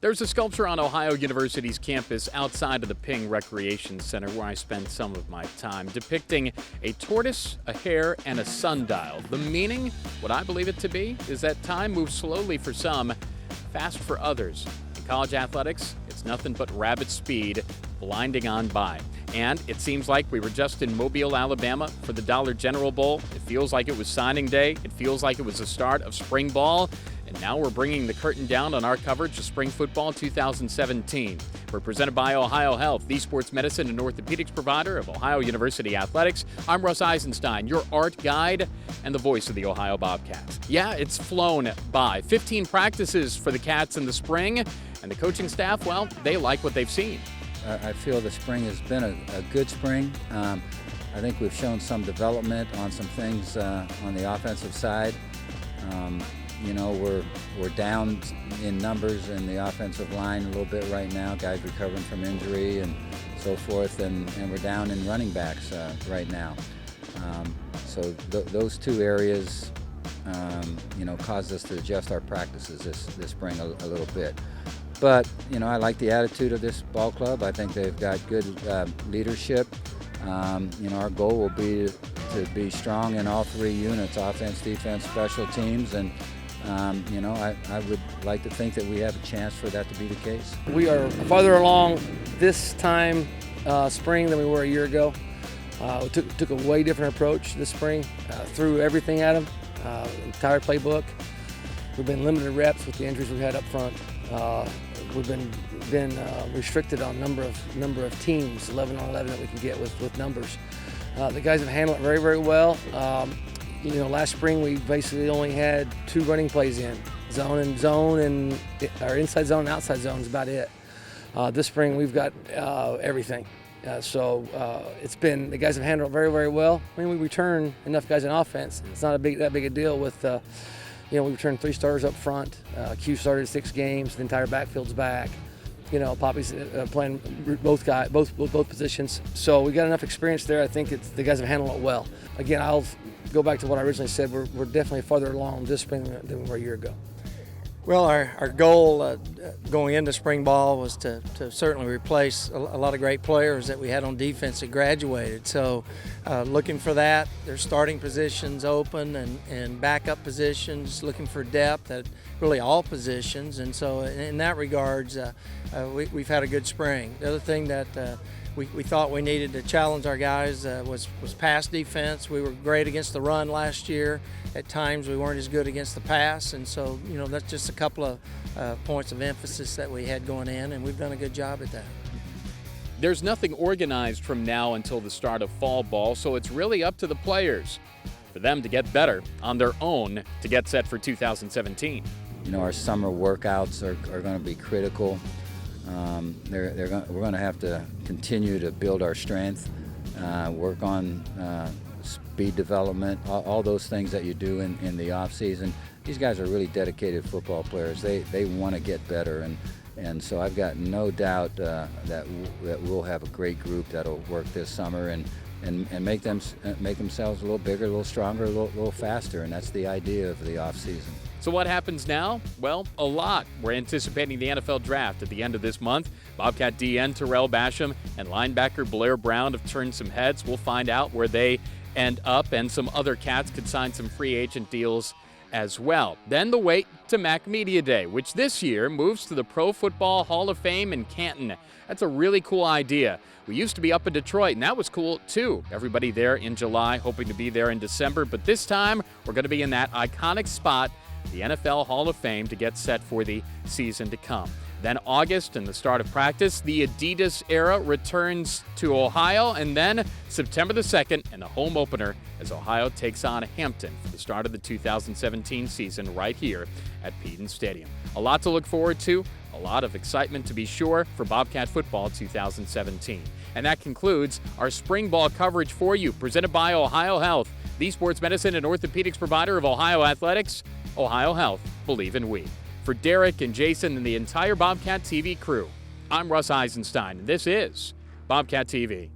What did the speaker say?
There's a sculpture on Ohio University's campus outside of the Ping Recreation Center where I spend some of my time, depicting a tortoise, a hare, and a sundial. The meaning, what I believe it to be, is that time moves slowly for some, fast for others. In college athletics, it's nothing but rabbit speed, blinding on by. And it seems like we were just in Mobile, Alabama for the Dollar General Bowl. It feels like it was signing day. It feels like it was the start of spring ball. And now we're bringing the curtain down on our coverage of spring football 2017. We're presented by Ohio Health, the sports medicine and orthopedics provider of Ohio University Athletics. I'm Russ Eisenstein, your art guide and the voice of the Ohio Bobcats. Yeah, it's flown by. 15 practices for the Cats in the spring, and the coaching staff, well, they like what they've seen. I feel the spring has been a good spring. I think we've shown some development on some things on the offensive side. We're down in numbers in the offensive line a little bit right now, guys recovering from injury and so forth, and we're down in running backs right now. Those two areas, caused us to adjust our practices this spring a little bit. But, I like the attitude of this ball club. I think they've got good leadership. Our goal will be to be strong in all three units, offense, defense, special teams, and I would like to think that we have a chance for that to be the case. We are farther along this time spring than we were a year ago. We took a way different approach this spring, threw everything at them, entire playbook. We've been limited reps with the injuries we've had up front. We've been restricted on number of teams, 11 on 11 that we can get with numbers. The guys have handled it very, very well. Last spring we basically only had 2 running plays in, zone and our inside zone and outside zone is about it. This spring we've got everything. It's been, the guys have handled it very, very well. I mean, we return enough guys in offense. It's not that big a deal with, we returned 3 starters up front. Q started 6 games. The entire backfield's back. Poppy's playing both positions. So we got enough experience there. I think the guys have handled it well. Again, I'll go back to what I originally said. We're definitely farther along this spring than we were a year ago. Well, our goal going into spring ball was to certainly replace a lot of great players that we had on defense that graduated. So looking for that, there's starting positions open and backup positions, looking for depth at really all positions. And so in that regards, we've had a good spring. The other thing that we thought we needed to challenge our guys was pass defense. We were great against the run last year. At times we weren't as good against the pass, and so that's just a couple of points of emphasis that we had going in, and we've done a good job at that. There's nothing organized from now until the start of fall ball, so it's really up to the players for them to get better on their own to get set for 2017. Our summer workouts are going to be critical. We're going to have to continue to build our strength, work on speed development, all those things that you do in the off season. These guys are really dedicated football players. They want to get better, and so I've got no doubt that we'll have a great group that'll work this summer and make themselves a little bigger, a little stronger, a little faster, and that's the idea of the off season. So what happens now? Well, a lot. We're anticipating the NFL draft at the end of this month. Bobcat DN Terrell Basham and linebacker Blair Brown have turned some heads. We'll find out where they end up, and some other Cats could sign some free agent deals as well. Then the wait to MAC Media Day, which this year moves to the Pro Football Hall of Fame in Canton. That's a really cool idea. We used to be up in Detroit, and that was cool too. Everybody there in July, hoping to be there in December, but this time we're going to be in that iconic spot, the NFL Hall of Fame, to get set for the season to come. Then August and the start of practice, the Adidas era returns to Ohio, and then September the 2nd and the home opener as Ohio takes on Hampton for the start of the 2017 season right here at Peden Stadium. A lot to look forward to, a lot of excitement to be sure for Bobcat football 2017. And that concludes our spring ball coverage for you, presented by Ohio Health, the sports medicine and orthopedics provider of Ohio Athletics. Ohio Health, believe in we. For Derek and Jason and the entire Bobcat TV crew, I'm Russ Eisenstein, and this is Bobcat TV.